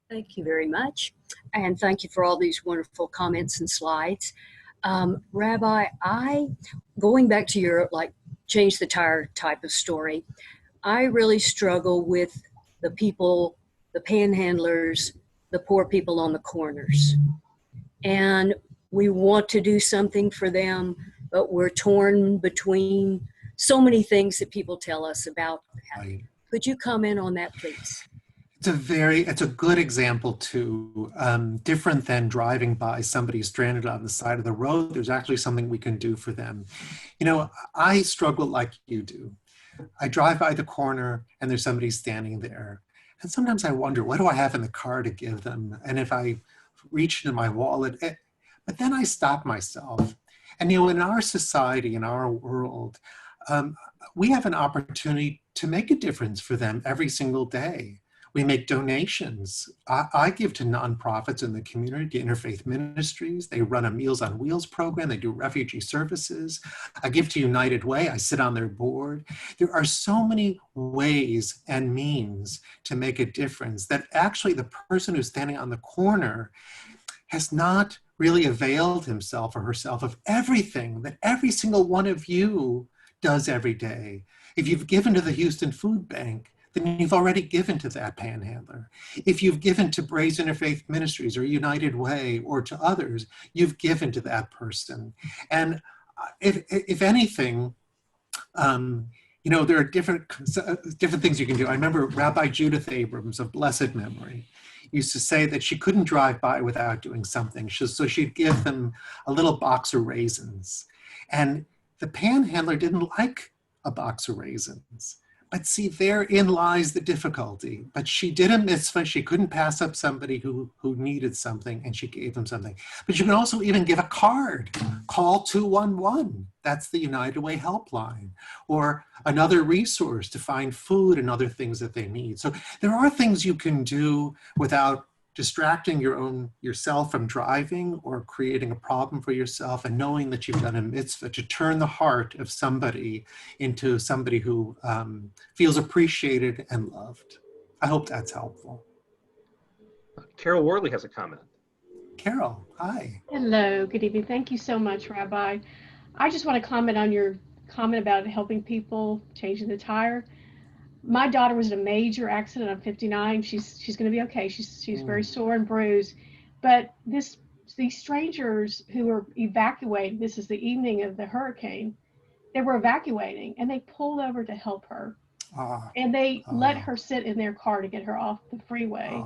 Thank you very much. And thank you for all these wonderful comments and slides. Rabbi, going back to your change the tire type of story, I really struggle with the people, the panhandlers, the poor people on the corners. And we want to do something for them, but we're torn between so many things that people tell us about that. Right. Could you comment on that, please? It's a good example too, different than driving by somebody stranded on the side of the road. There's actually something we can do for them. You know, I struggle like you do. I drive by the corner and there's somebody standing there. And sometimes I wonder, what do I have in the car to give them? And if I reach into my wallet, but then I stop myself. And you know, in our society, in our world, we have an opportunity to make a difference for them every single day. We make donations. I give to nonprofits in the community, to interfaith ministries. They run a Meals on Wheels program. They do refugee services. I give to United Way. I sit on their board. There are so many ways and means to make a difference that actually the person who's standing on the corner has not really availed himself or herself of everything that every single one of you does every day. If you've given to the Houston Food Bank, then you've already given to that panhandler. If you've given to Brazen Interfaith Ministries or United Way or to others, you've given to that person. And if anything, you know, there are different things you can do. I remember Rabbi Judith Abrams of blessed memory used to say that she couldn't drive by without doing something. So she'd give them a little box of raisins. And the panhandler didn't like a box of raisins. But see, therein lies the difficulty. But she did a mitzvah. She couldn't pass up somebody who needed something, and she gave them something. But you can also even give a card. Call 211. That's the United Way helpline. Or another resource to find food and other things that they need. So there are things you can do without distracting yourself from driving or creating a problem for yourself, and knowing that you've done a mitzvah to turn the heart of somebody into somebody who feels appreciated and loved. I hope that's helpful. Carol Worley has a comment. Carol, hi. Hello, good evening. Thank you so much, Rabbi. I just want to comment on your comment about helping people changing the tire. My daughter was in a major accident. I'm 59. She's going to be okay. She's very sore and bruised. But these strangers who were evacuating, this is the evening of the hurricane, they were evacuating and they pulled over to help her. And they let her sit in their car to get her off the freeway.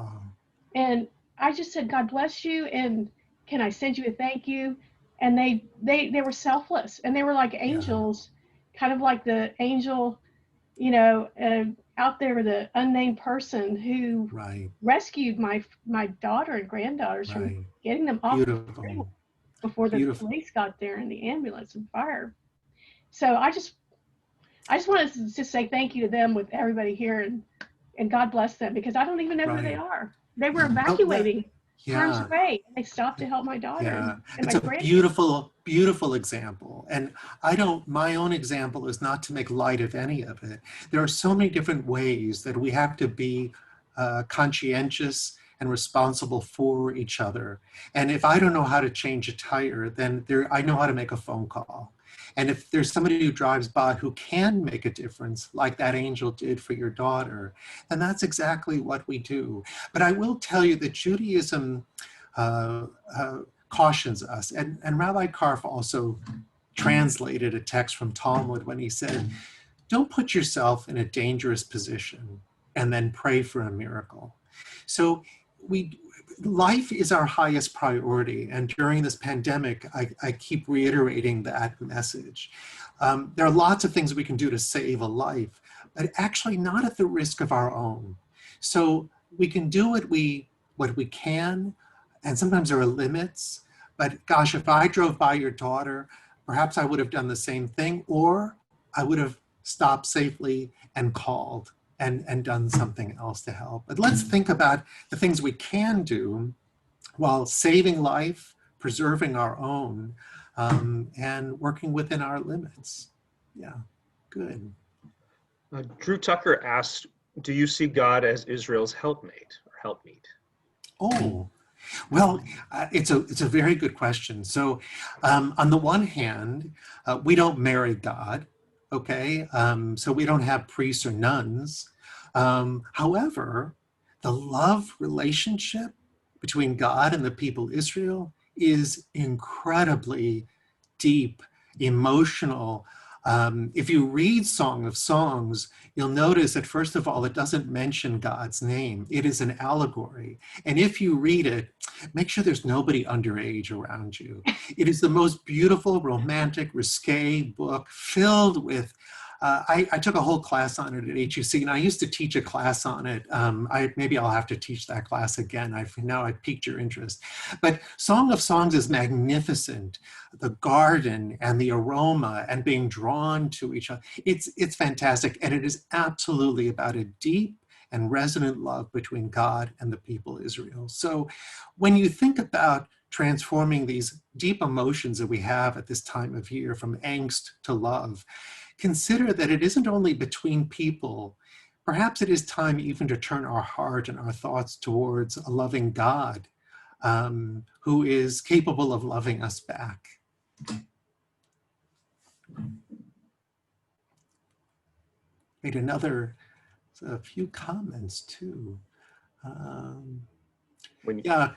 And I just said, God bless you. And can I send you a thank you? And they were selfless, and they were like angels, kind of like the angel, you know, out there, the unnamed person who rescued my daughter and granddaughters from getting them off the freeway before the police got there and the ambulance and fire. So I just wanted to just say thank you to them with everybody here, and God bless them, because I don't even know who they are. They were evacuating harm's Yeah. way. They stopped to help my daughter Yeah, and my it's a grandkids. beautiful, beautiful example. And my own example is not to make light of any of it. There are so many different ways that we have to be conscientious and responsible for each other. And if I don't know how to change a tire, then I know how to make a phone call. And if there's somebody who drives by who can make a difference, like that angel did for your daughter, then that's exactly what we do. But I will tell you that Judaism cautions us. And Rabbi Karf also translated a text from Talmud when he said, don't put yourself in a dangerous position and then pray for a miracle. So life is our highest priority. And during this pandemic, I keep reiterating that message. There are lots of things we can do to save a life, but actually not at the risk of our own. So we can do what we can, and sometimes there are limits, but gosh, if I drove by your daughter, perhaps I would have done the same thing, or I would have stopped safely and called and done something else to help. But let's think about the things we can do while saving life, preserving our own, and working within our limits. Yeah, good. Drew Tucker asked, do you see God as Israel's helpmate or helpmeet? Oh, well, it's a very good question. So on the one hand, we don't marry God, okay? So we don't have priests or nuns. However, the love relationship between God and the people Israel is incredibly deep, emotional. If you read Song of Songs, you'll notice that first of all, it doesn't mention God's name. It is an allegory. And if you read it, make sure there's nobody underage around you. It is the most beautiful, romantic, risque book filled with I took a whole class on it at HUC, and I used to teach a class on it. Maybe I'll have to teach that class again. Now I've piqued your interest. But Song of Songs is magnificent. The garden and the aroma and being drawn to each other. It's fantastic. And it is absolutely about a deep and resonant love between God and the people Israel. So when you think about transforming these deep emotions that we have at this time of year from angst to love, consider that it isn't only between people. Perhaps it is time even to turn our heart and our thoughts towards a loving God who is capable of loving us back. Wait, a few comments too. Yeah,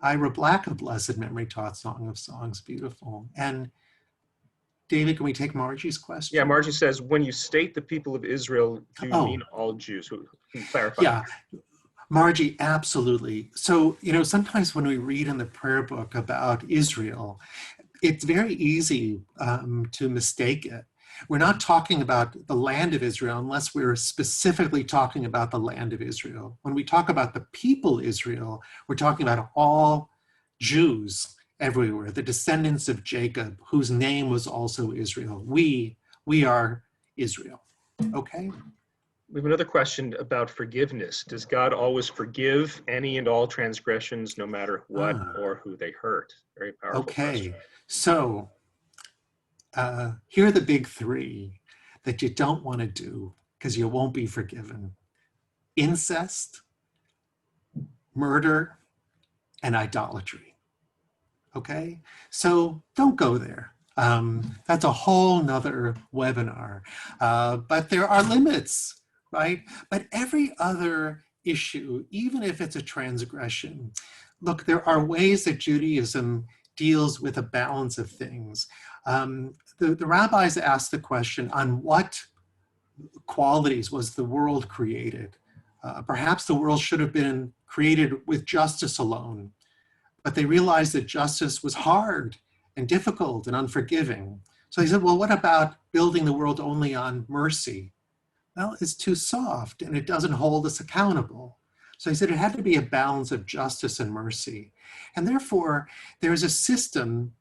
Ira Black of Blessed Memory taught Song of Songs, beautiful. And David, can we take Margie's question? Yeah, Margie says, when you state the people of Israel, do you mean all Jews? Can you clarify? Yeah, Margie, absolutely. So, sometimes when we read in the prayer book about Israel, it's very easy to mistake it. We're not talking about the land of Israel unless we're specifically talking about the land of Israel. When we talk about the people Israel, we're talking about all Jews everywhere, the descendants of Jacob, whose name was also Israel. We are Israel, okay? We have another question about forgiveness. Does God always forgive any and all transgressions, no matter what or who they hurt? Very powerful question. So here are the big three that you don't want to do because you won't be forgiven. Incest, murder, and idolatry. Okay, so don't go there. That's a whole nother webinar. But there are limits, right? But every other issue, even if it's a transgression, look, there are ways that Judaism deals with a balance of things. The rabbis asked the question, on what qualities was the world created? Perhaps the world should have been created with justice alone. But they realized that justice was hard and difficult and unforgiving. So they said, well, what about building the world only on mercy? Well, it's too soft and it doesn't hold us accountable. So he said it had to be a balance of justice and mercy. And therefore, there's a system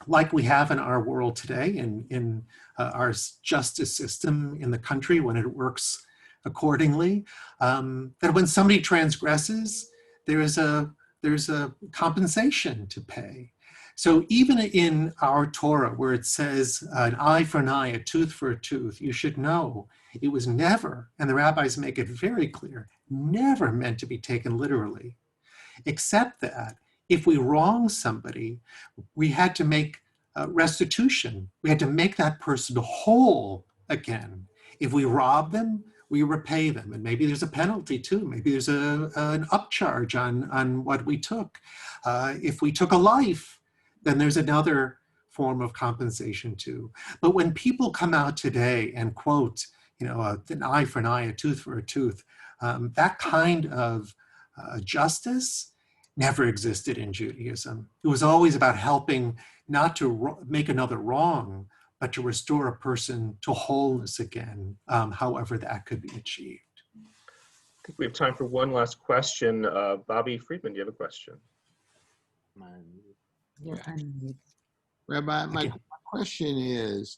like we have in our world today, in our justice system in the country when it works accordingly, that when somebody transgresses, there is a there's a compensation to pay. So even in our Torah, where it says an eye for an eye, a tooth for a tooth, you should know it was never, and the rabbis make it very clear, never meant to be taken literally, except that if we wrong somebody, we had to make restitution. We had to make that person whole again. If we rob them, we repay them. And maybe there's a penalty too. Maybe there's an upcharge on what we took. If we took a life, then there's another form of compensation too. But when people come out today and quote, an eye for an eye, a tooth for a tooth, that kind of justice never existed in Judaism. It was always about helping not to make another wrong, but to restore a person to wholeness again, however that could be achieved. I think we have time for one last question. Bobby Friedman, do you have a question? Rabbi, my question is,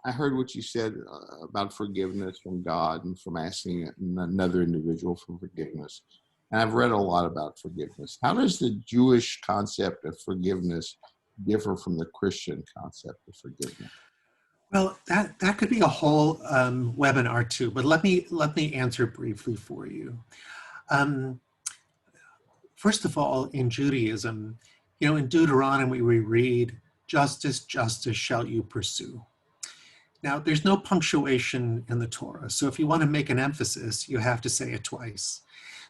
I heard what you said about forgiveness from God and from asking another individual for forgiveness. And I've read a lot about forgiveness. How does the Jewish concept of forgiveness differ from the Christian concept of forgiveness? Well, that could be a whole webinar too, but let me answer briefly for you. First of all, in Judaism, in Deuteronomy we read, "Justice, justice shall you pursue." Now, there's no punctuation in the Torah, so if you want to make an emphasis, you have to say it twice.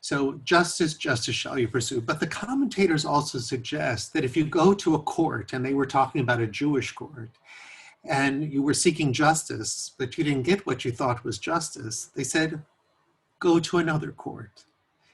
So justice, justice shall you pursue. But the commentators also suggest that if you go to a court, and they were talking about a Jewish court, and you were seeking justice, but you didn't get what you thought was justice, they said, go to another court.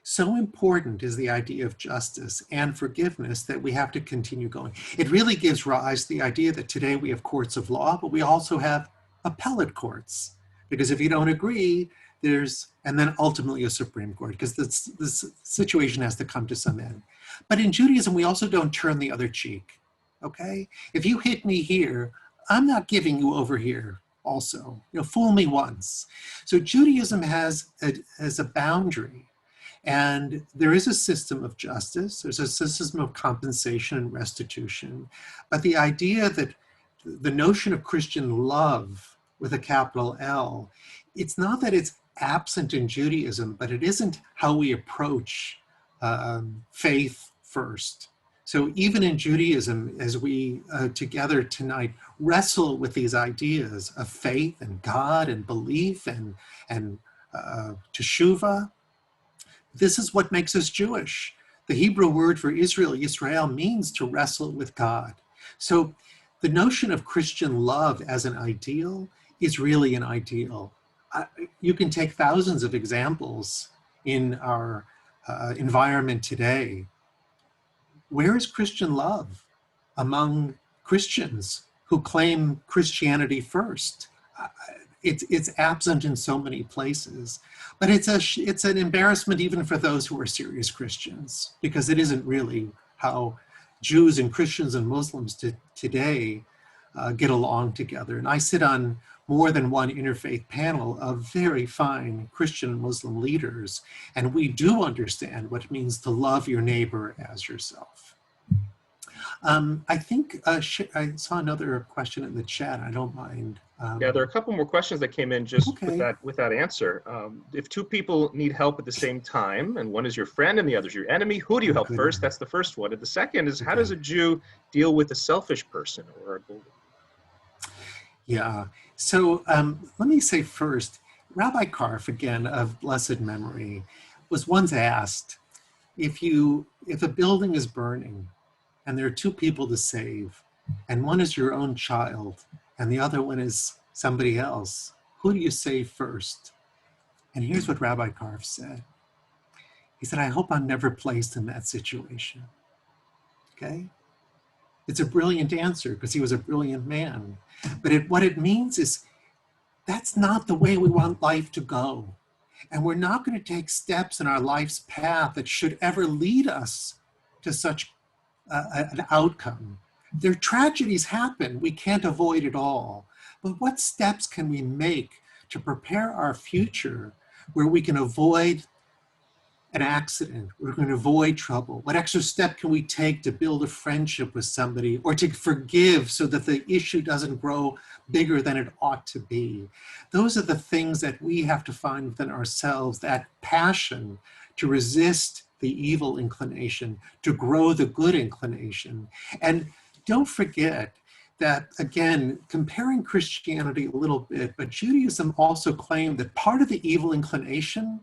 So important is the idea of justice and forgiveness that we have to continue going. It really gives rise to the idea that today we have courts of law, but we also have appellate courts. Because if you don't agree, and then ultimately a Supreme Court, because this situation has to come to some end. But in Judaism, we also don't turn the other cheek, okay? If you hit me here, I'm not giving you over here also. Fool me once. So Judaism has a boundary, and there is a system of justice. There's a system of compensation and restitution. But the idea that the notion of Christian love with a capital L, it's not that it's absent in Judaism, but it isn't how we approach faith first. So even in Judaism, as we together tonight wrestle with these ideas of faith and God and belief and teshuvah, this is what makes us Jewish. The Hebrew word for Israel means to wrestle with God. So the notion of Christian love as an ideal is really an ideal. You can take thousands of examples in our environment today. Where is Christian love among Christians who claim Christianity first? It's absent in so many places, but it's an embarrassment even for those who are serious Christians, because it isn't really how Jews and Christians and Muslims today get along together. And I sit on more than one interfaith panel of very fine Christian and Muslim leaders, and we do understand what it means to love your neighbor as yourself. I think I saw another question in the chat. I don't mind. Yeah, there are a couple more questions that came in just Okay. with that answer. If two people need help at the same time, and one is your friend and the other is your enemy, who do you help first? That's the first one. And the second is, how does a Jew deal with a selfish person or a bully? Yeah, so let me say first, Rabbi Karf, again, of blessed memory, was once asked, if a building is burning and there are two people to save, and one is your own child and the other one is somebody else, who do you save first? And here's what Rabbi Karf said. He said, I hope I'm never placed in that situation, okay? It's a brilliant answer because he was a brilliant man. But what it means is that's not the way we want life to go. And we're not going to take steps in our life's path that should ever lead us to such an outcome. Their tragedies happen. We can't avoid it all. But what steps can we make to prepare our future where we can avoid an accident? We're going to avoid trouble. What extra step can we take to build a friendship with somebody or to forgive so that the issue doesn't grow bigger than it ought to be? Those are the things that we have to find within ourselves, that passion to resist the evil inclination, to grow the good inclination. And don't forget that, again, comparing Christianity a little bit, but Judaism also claimed that part of the evil inclination,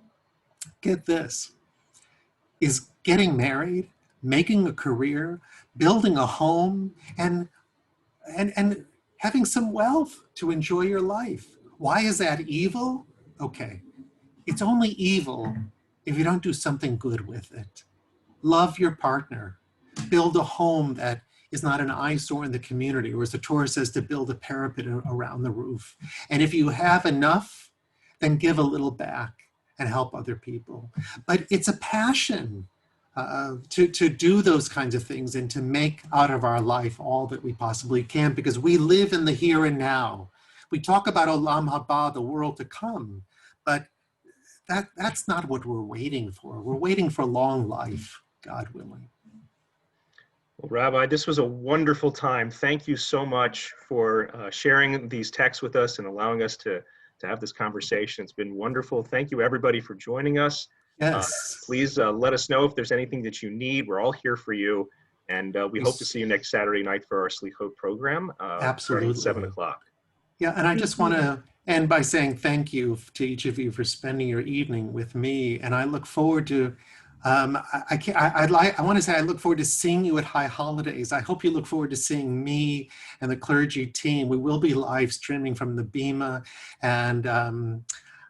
get this, is getting married, making a career, building a home, and having some wealth to enjoy your life. Why is that evil? Okay, it's only evil if you don't do something good with it. Love your partner. Build a home that is not an eyesore in the community, or as the Torah says, to build a parapet around the roof. And if you have enough, then give a little back and help other people. But it's a passion to do those kinds of things and to make out of our life all that we possibly can, because we live in the here and now. We talk about Olam Haba, the world to come, but that's not what we're waiting for. We're waiting for long life, God willing. Well, Rabbi, this was a wonderful time. Thank you so much for sharing these texts with us and allowing us to have this conversation. It's been wonderful. Thank you, everybody, for joining us. Yes. Please let us know if there's anything that you need. We're all here for you. And we hope to see you next Saturday night for our Slichot program, starting at 7 o'clock. Yeah, and I just want to end by saying thank you to each of you for spending your evening with me. And I look forward to, I want to say I look forward to seeing you at High Holidays. I hope you look forward to seeing me and the clergy team. We will be live streaming from the Bima. And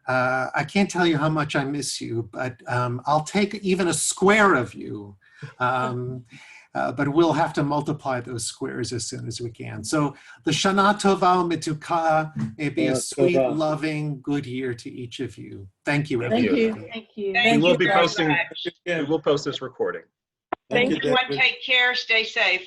I can't tell you how much I miss you, but I'll take even a square of you. But we'll have to multiply those squares as soon as we can. So the Shana Tova Mituka may be a sweet, loving, good year to each of you. Thank you, everyone. Thank you. We will be posting, we will post this recording. Everyone take care, stay safe.